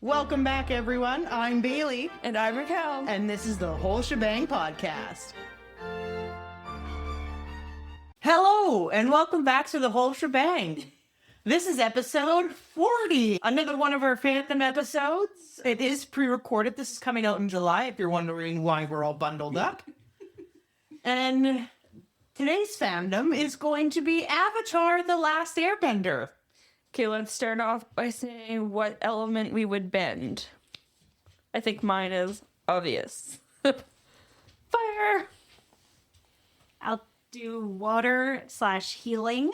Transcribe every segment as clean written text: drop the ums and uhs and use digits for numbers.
Welcome back, everyone. I'm Bailey. And I'm Raquel. And this is the Whole Shebang podcast. Hello, and welcome back to the Whole Shebang. This is episode 40, another one of our Fandom episodes. It is pre-recorded. This is coming out in July, if you're wondering why we're all bundled up. And today's fandom is going to be Avatar: The Last Airbender. Okay, let's start off by saying what element we would bend. I think mine is obvious. Fire! I'll do water / healing.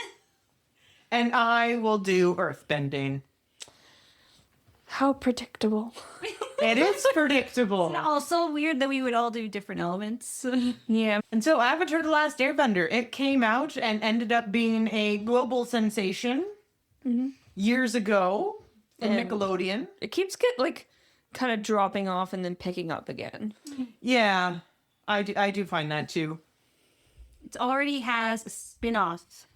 And I will do earthbending. How predictable. It is predictable. Also weird that we would all do different elements. Yeah. And so Avatar: The Last Airbender, it came out and ended up being a global sensation years ago in Nickelodeon. It keeps kind of dropping off and then picking up again. Yeah, I do find that too. It already has a spin-off.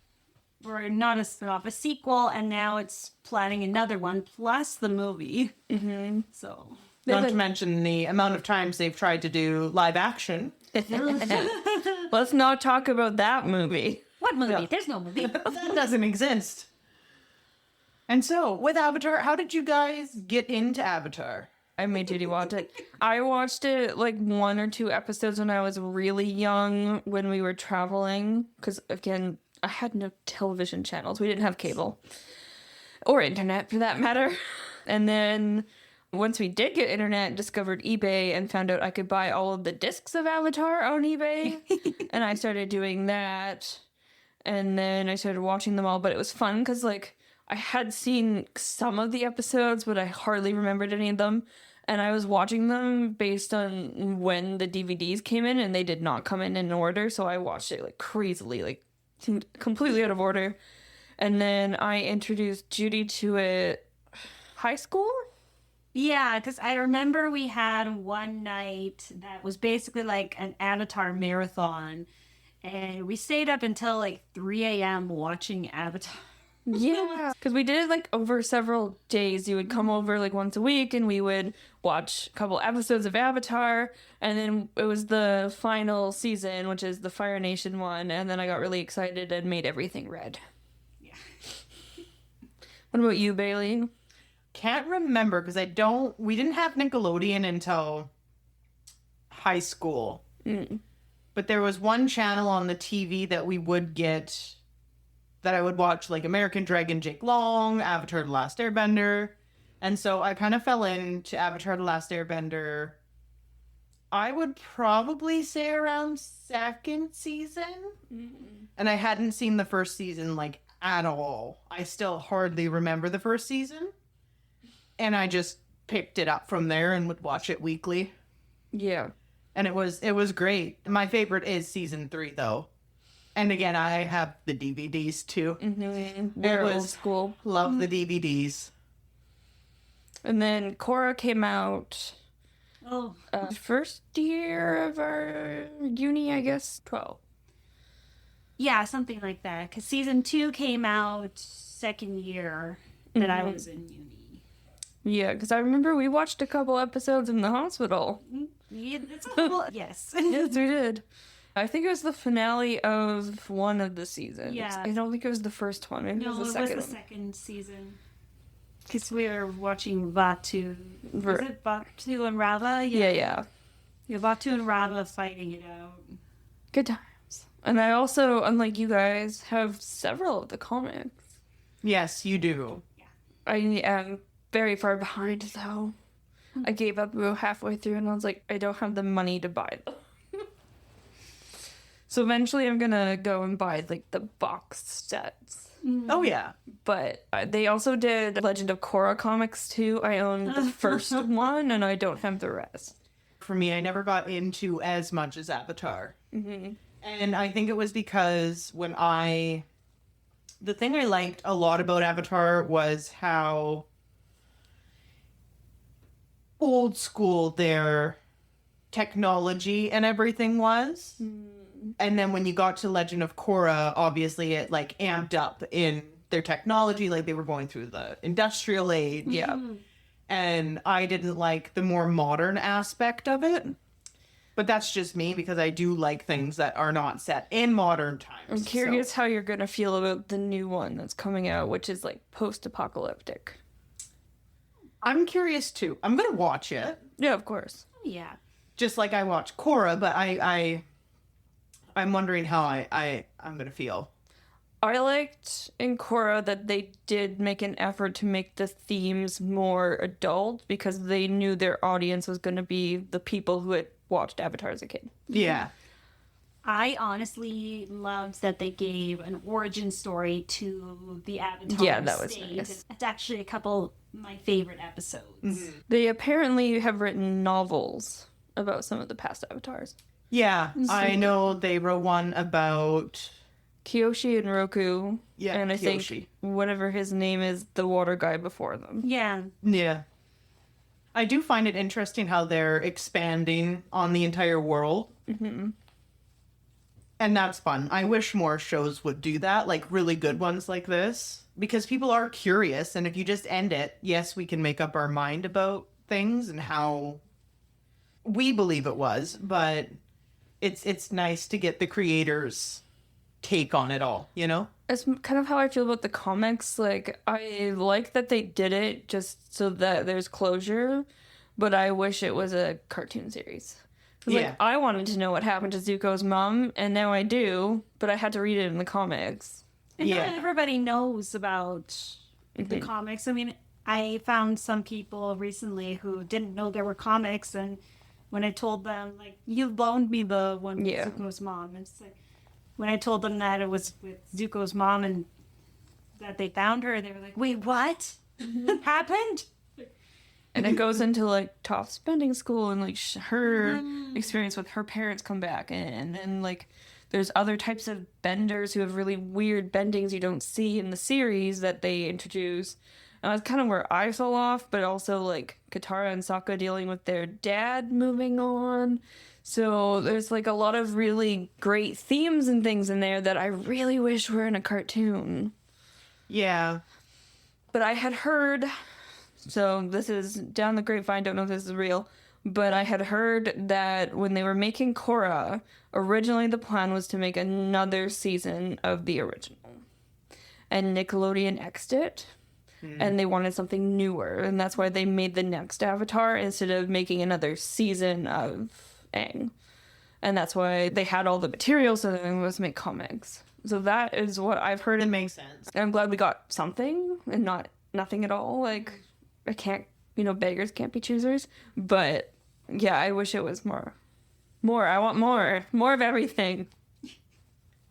Or not a spin-off, a sequel, and now it's planning another one, plus the movie. Mm-hmm. So, not to mention the amount of times they've tried to do live action. Let's not talk about that movie. What movie? No. There's no movie. That doesn't exist. And so, with Avatar, how did you guys get into Avatar? I made Judy watch it. I watched it like 1 or 2 episodes when I was really young when we were traveling. Because, again, I had no television channels. We didn't have cable. Or internet, for that matter. And then once we did get internet, discovered eBay and found out I could buy all of the discs of Avatar on eBay. And I started doing that. And then I started watching them all. But it was fun because, like, I had seen some of the episodes, but I hardly remembered any of them. And I was watching them based on when the DVDs came in, and they did not come in order. So I watched it like crazily, like completely out of order. And then I introduced Judy to it high school. Yeah, because I remember we had one night that was basically like an Avatar marathon. And we stayed up until like 3 a.m. watching Avatar. Yeah, because we did it like over several days. You would come over like once a week and we would watch a couple episodes of Avatar, and then it was the final season, which is the Fire Nation one, and then I got really excited and made everything red. Yeah. What about you, Bailey? Can't remember because we didn't have Nickelodeon until high school. But there was one channel on the TV that we would get that I would watch, like American Dragon Jake Long, Avatar: The Last Airbender. And so I kind of fell into Avatar: The Last Airbender, I would probably say around 2nd season. And I hadn't seen the first season, like, at all. I still hardly remember the first season. And I just picked it up from there and would watch it weekly. Yeah. And it was great. My favorite is season 3, though. And again, I have the DVDs too. We're old school. Love the DVDs. And then Korra came out Oh. first year of our uni, I guess, 12. Yeah, something like that. Because season 2 came out 2nd year that I was in uni. Yeah, because I remember we watched a couple episodes in the hospital. Yeah, it's cool. Yes. Yes, we did. I think it was the finale of one of the seasons. Yeah. I don't think it was the first one. Maybe No, it was the second the second season. Because we were watching Vatu. Was it Vatu and Rava? Yeah. Yeah, Vatu and Rava fighting it out. Good times. And I also, unlike you guys, have several of the comics. Yes, you do. I am very far behind, though. I gave up about halfway through, and I was like, I don't have the money to buy them. So eventually I'm gonna go and buy, like, the box sets. Oh, yeah. But they also did Legend of Korra comics, too. I own the first one, and I don't have the rest. For me, I never got into as much as Avatar. And I think it was because the thing I liked a lot about Avatar was how old school their technology and everything was. And then when you got to Legend of Korra, obviously it like amped up in their technology, like they were going through the industrial age. Yeah. and I didn't like the more modern aspect of it. But that's just me because I do like things that are not set in modern times. I'm curious how you're gonna feel about the new one that's coming out, which is like post-apocalyptic. I'm curious too. I'm gonna watch it. Yeah, of course. Yeah. Just like I watched Korra, but I'm wondering how I'm gonna feel. I liked in Korra that they did make an effort to make the themes more adult because they knew their audience was going to be the people who had watched Avatar as a kid. Yeah. I honestly loved that they gave an origin story to the Avatar. Yeah, that was state. nice. It's actually a couple of my favorite episodes. Mm-hmm. They apparently have written novels about some of the past Avatars. Yeah, I know they wrote one about Kyoshi and Roku. Yeah, and I Kyoshi. think whatever his name is, the water guy before them. Yeah. Yeah. I do find it interesting how they're expanding on the entire world. Mm-hmm. And that's fun. I wish more shows would do that, like really good ones like this, because people are curious. And if you just end it, yes, we can make up our mind about things and how we believe it was, but it's nice to get the creators' take on it all, you know? It's kind of how I feel about the comics. Like, I like that they did it just so that there's closure, but I wish it was a cartoon series. 'Cause, Yeah. like, I wanted to know what happened to Zuko's mom, and now I do, but I had to read it in the comics. And Yeah. not everybody knows about the comics. I mean, I found some people recently who didn't know there were comics, and when I told them, like, you loaned me the one with Yeah. Zuko's mom, and it's like, when I told them that it was with Zuko's mom and that they found her, they were like, wait, what? Happened? And it goes into, like, Toph's spending school and, like, her experience with her parents come back in. And, like, there's other types of benders who have really weird bendings you don't see in the series that they introduce. And that's kind of where I fell off, but also, like, Katara and Sokka dealing with their dad moving on. So there's, like, a lot of really great themes and things in there that I really wish were in a cartoon. Yeah. But I had heard, so this is down the grapevine, don't know if this is real, but I had heard that when they were making Korra, originally the plan was to make another season of the original. And Nickelodeon X'd it, and they wanted something newer, and that's why they made the next Avatar instead of making another season of Aang. And that's why they had all the material so that they was make comics. So that is what I've heard. It makes sense. And I'm glad we got something and not nothing at all. Like, I can't, beggars can't be choosers. But yeah, I wish it was more. I want more of everything.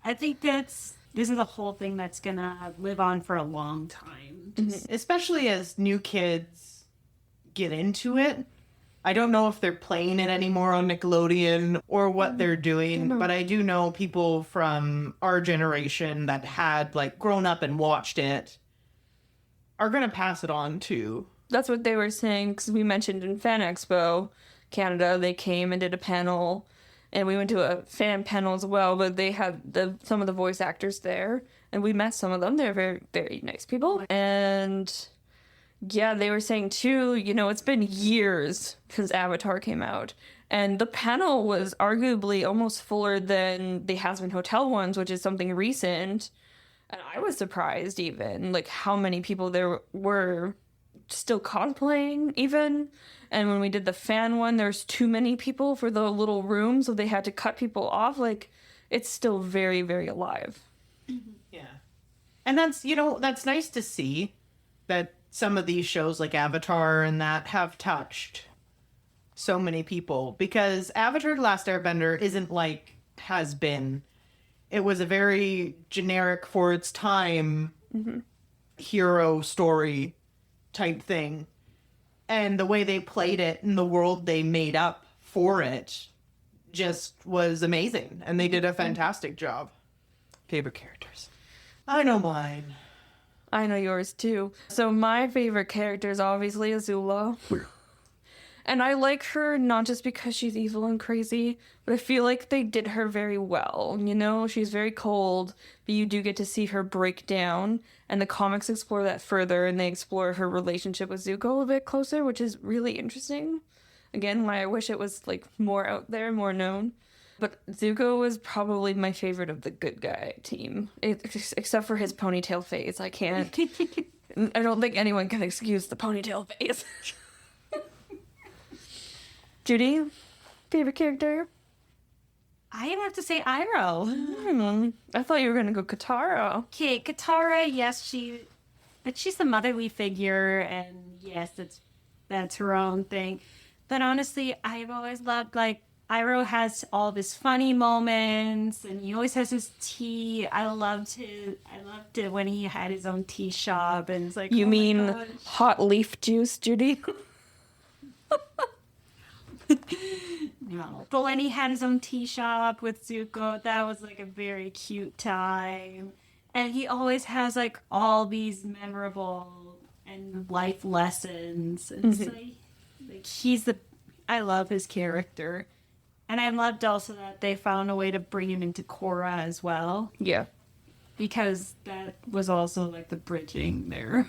I think this is a whole thing that's gonna live on for a long time. Especially as new kids get into it. I don't know if they're playing it anymore on Nickelodeon or what they're doing, but I do know people from our generation that had like grown up and watched it are going to pass it on to. That's what they were saying, because we mentioned in Fan Expo Canada, they came and did a panel, and we went to a fan panel as well, but they had some of the voice actors there, and we met some of them. They're very, very nice people. And yeah, they were saying too, it's been years since Avatar came out, and the panel was arguably almost fuller than the Has Been Hotel ones, which is something recent. And I was surprised even, like, how many people there were still cosplaying even. And when we did the fan one, there's too many people for the little room, so they had to cut people off. Like, it's still very, very alive. Yeah. And that's nice to see that some of these shows like Avatar and that have touched so many people, because Avatar: The Last Airbender isn't like Has Been. It was a very generic for its time hero story type thing. And the way they played it and the world they made up for it just was amazing. And they did a fantastic job. Favorite characters? I know mine. I know yours too. So my favorite character is obviously Azula. And I like her not just because she's evil and crazy, but I feel like they did her very well. You know, she's very cold, but you do get to see her break down. And the comics explore that further, and they explore her relationship with Zuko a bit closer, which is really interesting. Again, why I wish it was like more out there, more known. But Zuko was probably my favorite of the good guy team, except for his ponytail phase. I can't. I don't think anyone can excuse the ponytail phase. Judy, favorite character? I have to say Iroh. I thought you were gonna go Katara. Okay, Katara, yes, but she's the motherly figure, and yes, that's her own thing. But honestly, I've always loved, like, Iroh has all of his funny moments, and he always has his tea. I loved it when he had his own tea shop, and it's like, You oh my mean gosh. hot leaf juice, Judy? No. But when he had his own tea shop with Zuko, that was like a very cute time. And he always has like all these memorable and life lessons. And so I love his character. And I loved also that they found a way to bring him into Korra as well. Yeah. Because that was also like the bridging there.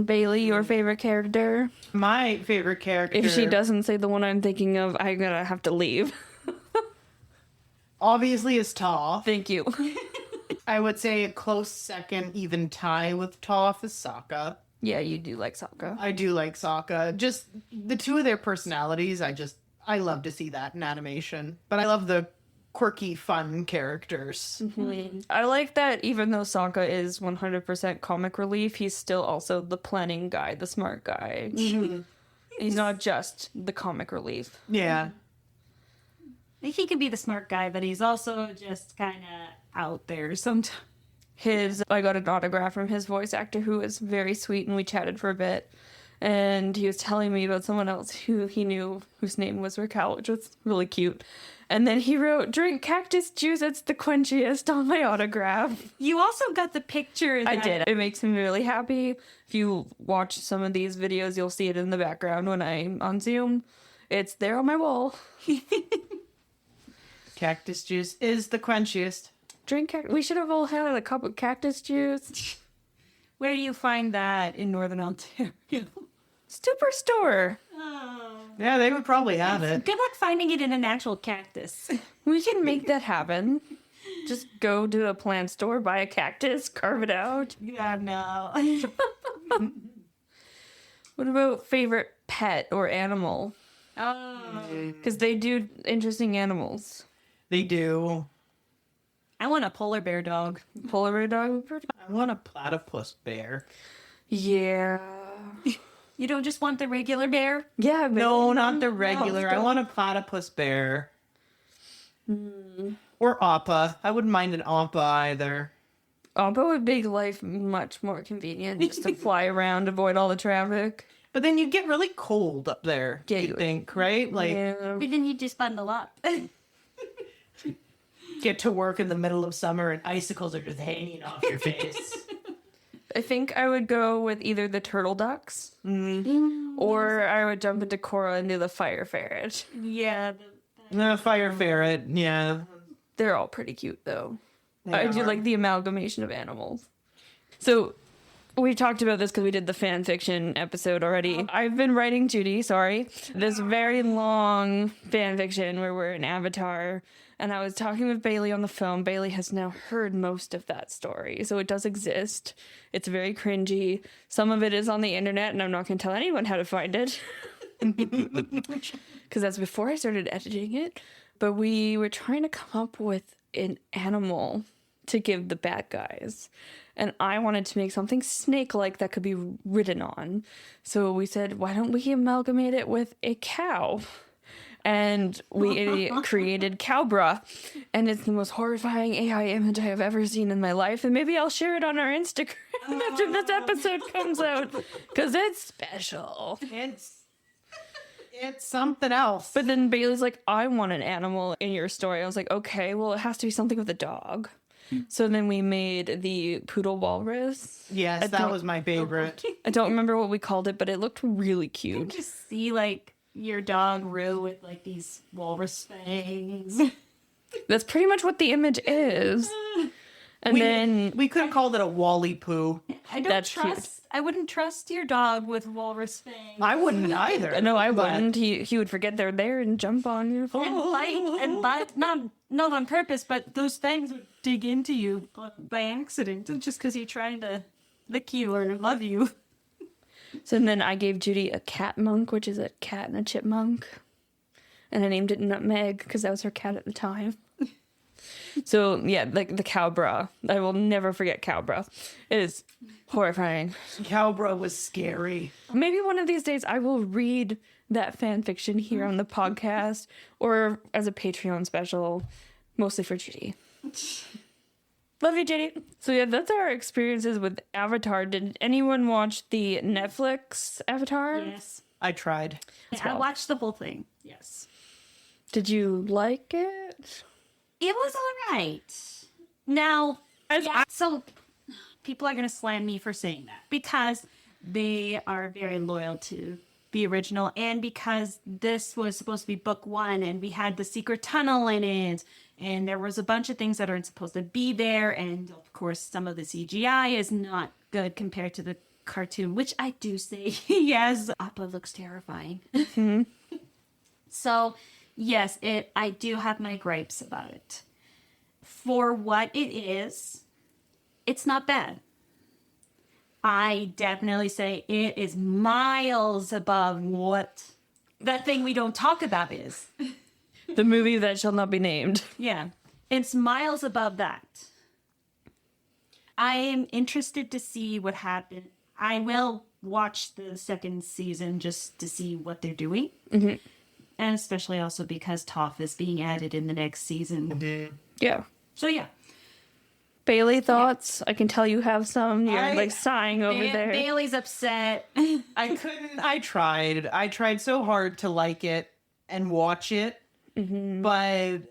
Bailey, your favorite character? My favorite character. If she doesn't say the one I'm thinking of, I'm gonna have to leave. Obviously is Toph. Thank you. I would say a close second, even tie with Toph is Sokka. Yeah, you do like Sokka. I do like Sokka. Just the two of their personalities, I love to see that in animation. But I love the quirky, fun characters. I like that even though Sokka is 100% comic relief, he's still also the planning guy, the smart guy. He's not just the comic relief. Yeah. He can be the smart guy, but he's also just kind of out there sometimes. I got an autograph from his voice actor who was very sweet, and we chatted for a bit. And he was telling me about someone else who he knew whose name was Raquel, which was really cute. And then he wrote, "Drink cactus juice, it's the quenchiest," on my autograph. You also got the picture. I did. It makes me really happy. If you watch some of these videos, you'll see it in the background when I'm on Zoom. It's there on my wall. Cactus juice is the quenchiest. We should have all had a cup of cactus juice. Where do you find that in Northern Ontario? Superstore. Oh. Yeah, they would probably have it. Good luck finding it in an actual cactus. We can make that happen. Just go to a plant store, buy a cactus, carve it out. Yeah, no. What about favorite pet or animal? Oh. Because they do interesting animals. They do. I want a polar bear dog. Polar bear dog? I want a platypus bear. Yeah. You don't just want the regular bear? Yeah, but No, not the regular. I want a platypus bear. Or Appa. I wouldn't mind an Appa either. Appa would make life much more convenient just to fly around, avoid all the traffic. But then you get really cold up there, Yeah, you you- think, right? Like, Yeah. But then you just bundle up. get to work in the middle of summer and icicles are just hanging off your face. I think I would go with either the turtle ducks or I would jump into Korra and do the fire ferret. Yeah. The fire ferret, yeah. They're all pretty cute though. They I do are. like the amalgamation of animals. So we talked about this because we did the fan fiction episode already. I've been writing, Judy, sorry, this very long fan fiction where we're an avatar. And I was talking with Bailey on the phone. Bailey has now heard most of that story. So it does exist. It's very cringy. Some of it is on the internet, and I'm not going to tell anyone how to find it. Because that's before I started editing it. But we were trying to come up with an animal to give the bad guys. And I wanted to make something snake-like that could be ridden on. So we said, why don't we amalgamate it with a cow? And we created Cowbra. And it's the most horrifying AI image I have ever seen in my life. And maybe I'll share it on our Instagram after this episode comes out. Because it's special. It's something else. But then Bailey's like, I want an animal in your story. I was like, okay, well, it has to be something with a dog. So then we made the poodle walrus. Yes, that was my favorite. I don't remember what we called it, but it looked really cute. Just see like your dog Rue with like these walrus fangs. That's pretty much what the image is. And then we could have called it a Wally Poo. I wouldn't trust your dog with walrus fangs. I wouldn't either. no, I wouldn't. He would forget they're there and jump on you. And bite, not on purpose, but those fangs would dig into you by accident, just because you're trying to lick you or love you. So then I gave Judy a cat monk, which is a cat and a chipmunk. And I named it Nutmeg because that was her cat at the time. So, yeah, like the cowbra. I will never forget cowbra. It is horrifying. Cowbra was scary. Maybe one of these days I will read that fan fiction here on the podcast or as a Patreon special, mostly for Judy. Love you, Judy. So, yeah, that's our experiences with Avatar. Did anyone watch the Netflix Avatar? Yes. I tried. I watched the whole thing. Yes. Did you like it? It was all right. Now, so people are going to slam me for saying that because they are very loyal to the original and because this was supposed to be book one and we had the secret tunnel in it and there was a bunch of things that aren't supposed to be there and of course some of the CGI is not good compared to the cartoon, which I do say, yes, Appa looks terrifying. Mm-hmm. So... yes, I do have my gripes about it. For what it is, it's not bad. I definitely say it is miles above what that thing we don't talk about is. The movie that shall not be named. Yeah, it's miles above that. I am interested to see what happened. I will watch the second season just to see what they're doing. Mm-hmm. And especially also because Toph is being added in the next season. Yeah. So, yeah. Bailey, thoughts? Yeah. I can tell you have some. You're sighing over there. Bailey's upset. I couldn't. I tried. I tried so hard to like it and watch it. Mm-hmm. But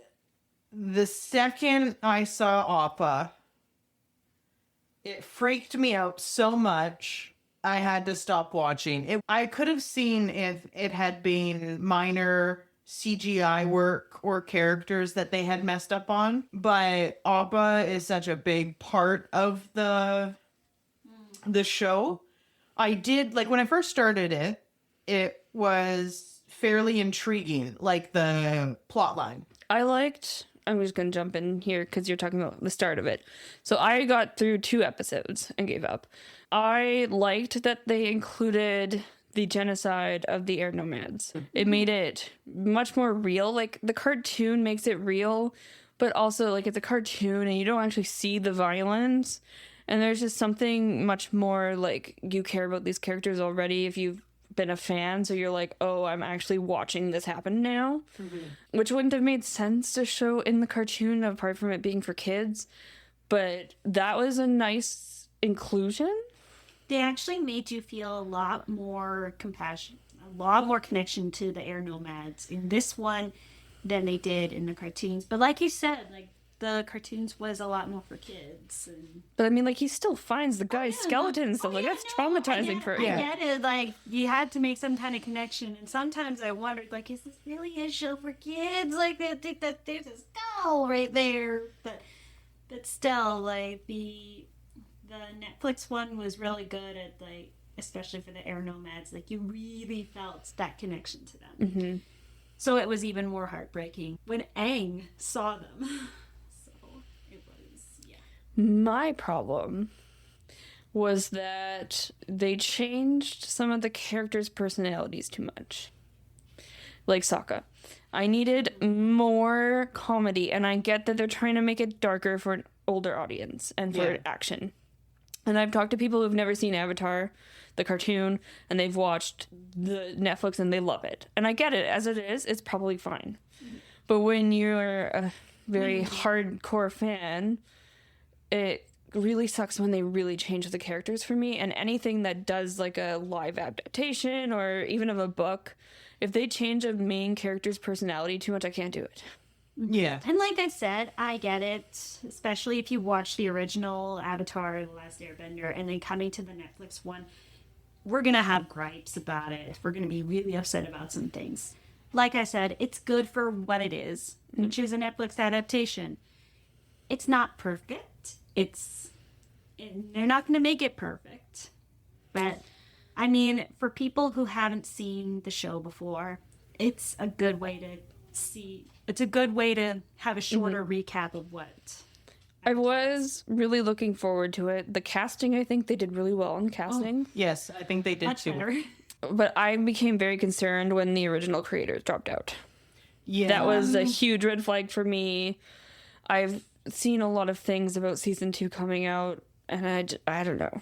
the second I saw Appa, it freaked me out so much. I had to stop watching. I could have seen if it had been minor CGI work or characters that they had messed up on, but Appa is such a big part of the show. I did, like, when I first started it was fairly intriguing, like the plot line. I'm just going to jump in here because you're talking about the start of it. So I got through 2 episodes and gave up. I liked that they included the genocide of the Air Nomads. It made it much more real. Like, the cartoon makes it real, but also, like, it's a cartoon and you don't actually see the violence. And there's just something much more, like, you care about these characters already if you've been a fan, so you're like, oh, I'm actually watching this happen now. Mm-hmm. Which wouldn't have made sense to show in the cartoon apart from it being for kids. But that was a nice inclusion. They actually made you feel a lot more compassion, a lot more connection to the Air Nomads in this one than they did in the cartoons. But like you said, like, the cartoons was a lot more for kids. But I mean, like, he still finds the guy's skeleton and stuff. Like, that's traumatizing for him. I get it. Like, you had to make some kind of connection. And sometimes I wondered, like, is this really a show for kids? Like, they think that there's a skull right there. But still, like, the Netflix one was really good at, like, especially for the Air Nomads. Like, you really felt that connection to them. Mm-hmm. So it was even more heartbreaking when Aang saw them. My problem was that they changed some of the characters' personalities too much. Like Sokka. I needed more comedy, and I get that they're trying to make it darker for an older audience and for action. And I've talked to people who've never seen Avatar, the cartoon, and they've watched the Netflix and they love it. And I get it. As it is, it's probably fine. But when you're a very hardcore fan, it really sucks when they really change the characters for me. And anything that does, like, a live adaptation or even of a book, if they change a main character's personality too much, I can't do it. Yeah. And like I said, I get it, especially if you watch the original Avatar, The Last Airbender, and then coming to the Netflix one, we're going to have gripes about it. We're going to be really upset about some things. Like I said, it's good for what it is, which is a Netflix adaptation. It's not perfect. They're not going to make it perfect. But, I mean, for people who haven't seen the show before, it's a good way to see. It's a good way to have a shorter recap of what. I was really looking forward to it. The casting, I think they did really well in casting. Yes, I think they did Much too. better. But I became very concerned when the original creators dropped out. Yeah. That was a huge red flag for me. I've seen a lot of things about season 2 coming out, and I don't know.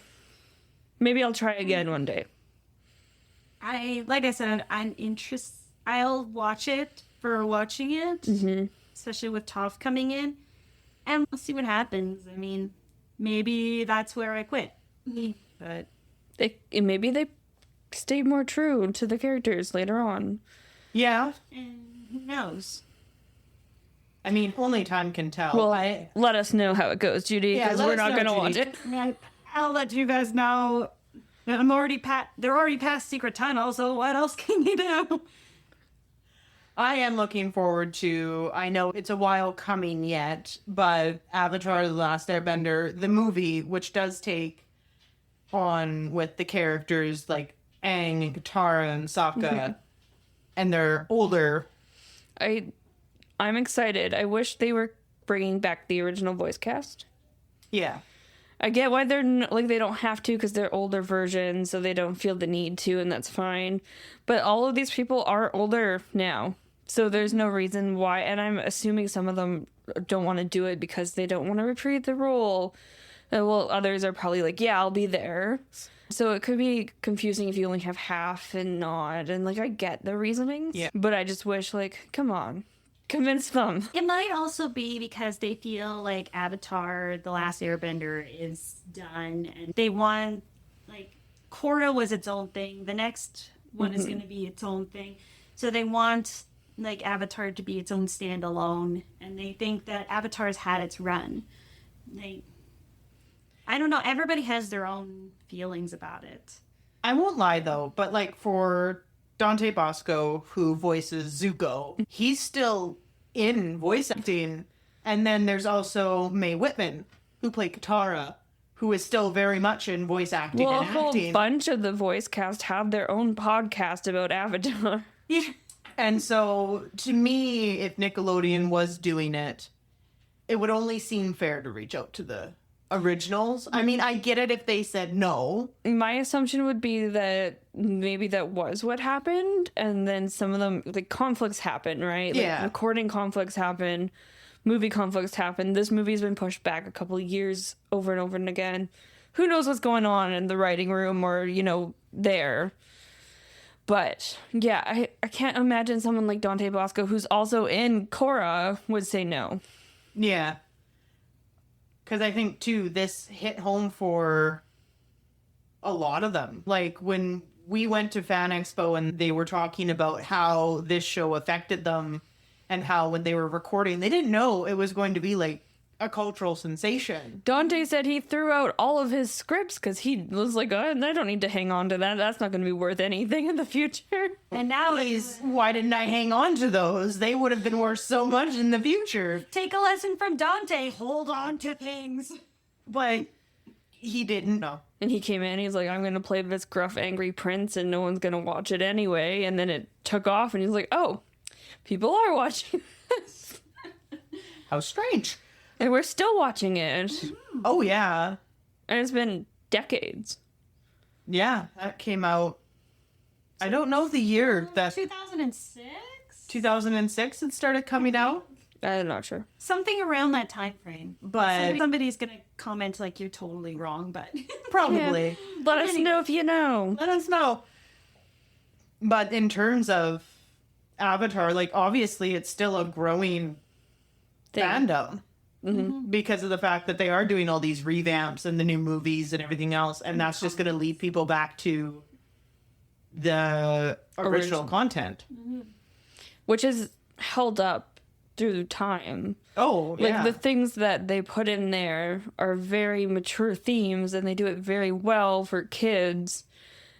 Maybe I'll try again one day. Like I said, I'm interested. I'll watch it for watching it, especially with Toph coming in, and we'll see what happens. I mean, maybe that's where I quit. But Maybe they stay more true to the characters later on. Yeah. who knows? I mean, only time can tell. Well, let us know how it goes, Judy, Yeah, because let we're us not know, going to watch Judy. it. I'll let you guys know. I'm already they're already past Secret Tunnel, so what else can you do? I am looking forward to, I know it's a while coming yet, but Avatar The Last Airbender, the movie, which does take on with the characters like Aang and Katara and Sokka, and they're older. I'm excited. I wish they were bringing back the original voice cast. Yeah. I get why they don't have to because they're older versions, so they don't feel the need to, and that's fine. But all of these people are older now, so there's no reason why. And I'm assuming some of them don't want to do it because they don't want to repeat the role. Well, others are probably like, yeah, I'll be there. So it could be confusing if you only have half and not. And I get the reasonings, but I just wish, come on. Convince them. It might also be because they feel like Avatar, The Last Airbender is done, and they want, Korra was its own thing. The next one is going to be its own thing. So they want, Avatar to be its own standalone, and they think that Avatar's had its run. I don't know. Everybody has their own feelings about it. I won't lie though, but for Dante Bosco, who voices Zuko, he's still in voice acting. And then there's also Mae Whitman, who played Katara, who is still very much in voice acting Well, a and whole acting. bunch of the voice cast have their own podcast about Avatar. And so, to me, if Nickelodeon was doing it, it would only seem fair to reach out to the originals. I mean, I get it if they said no. My assumption would be that maybe that was what happened, and then some of them, conflicts happen, right? Recording conflicts happen, movie conflicts happen. This movie's been pushed back a couple of years over and over and again. Who knows what's going on in the writing room or, there. But, yeah, I can't imagine someone like Dante Bosco, who's also in Korra, would say no. Yeah. Because I think, too, this hit home for a lot of them. When we went to Fan Expo and they were talking about how this show affected them and how when they were recording, they didn't know it was going to be, a cultural sensation. Dante said he threw out all of his scripts because he was like, I don't need to hang on to that. That's not going to be worth anything in the future. And now Why didn't I hang on to those? They would have been worth so much in the future. take a lesson from Dante. Hold on to things. But he didn't know. And he came in, he's like, I'm going to play this gruff, angry prince and no one's going to watch it anyway. And then it took off and he's like, oh, people are watching this. How strange. And we're still watching it. Oh, yeah. And it's been decades. Yeah, that came out. I don't know the year that 2006? 2006 it started coming out, I'm not sure. Something around that time frame. but Somebody's going to comment you're totally wrong, but probably. Let us know if you know. Let us know. But in terms of Avatar, obviously it's still a growing fandom. Because of the fact that they are doing all these revamps and the new movies and everything else, and that's just going to lead people back to the original content. Which is held up through time. Oh, Like, yeah. the things that they put in there are very mature themes, and they do it very well for kids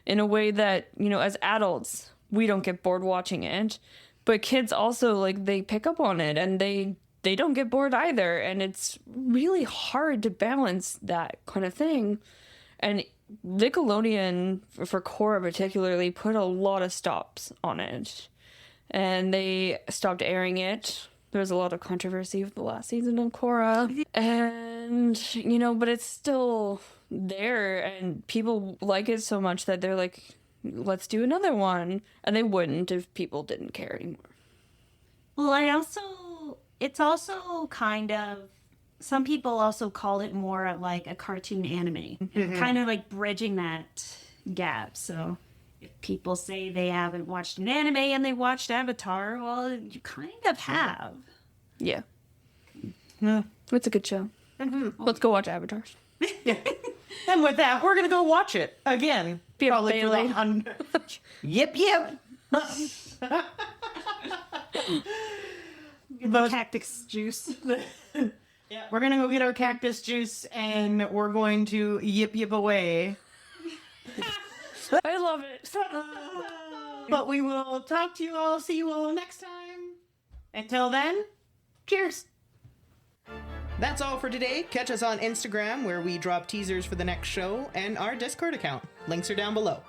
in a way that, you know, as adults, we don't get bored watching it. But kids also, like, they pick up on it, and they don't get bored either. And it's really hard to balance that kind of thing. And Nickelodeon, for Korra particularly, put a lot of stops on it. And they stopped airing it. There was a lot of controversy with the last season of Korra. And, you know, but it's still there. And people like it so much that they're like, let's do another one. And they wouldn't if people didn't care anymore. Well, it's also kind of, some people also call it more like a cartoon anime. Kind of like bridging that gap. So if people say they haven't watched an anime and they watched Avatar, well, you kind of have. Yeah. It's a good show. Let's go watch Avatar. And with that, we're going to go watch it again. Be a Probably for the Bailey. Yep. The cactus juice. Yeah, we're going to go get our cactus juice and we're going to yip away. I love it. But we will talk to you all, see you all next time. Until then, cheers. That's all for today. Catch us on Instagram where we drop teasers for the next show and our Discord account. Links are down below.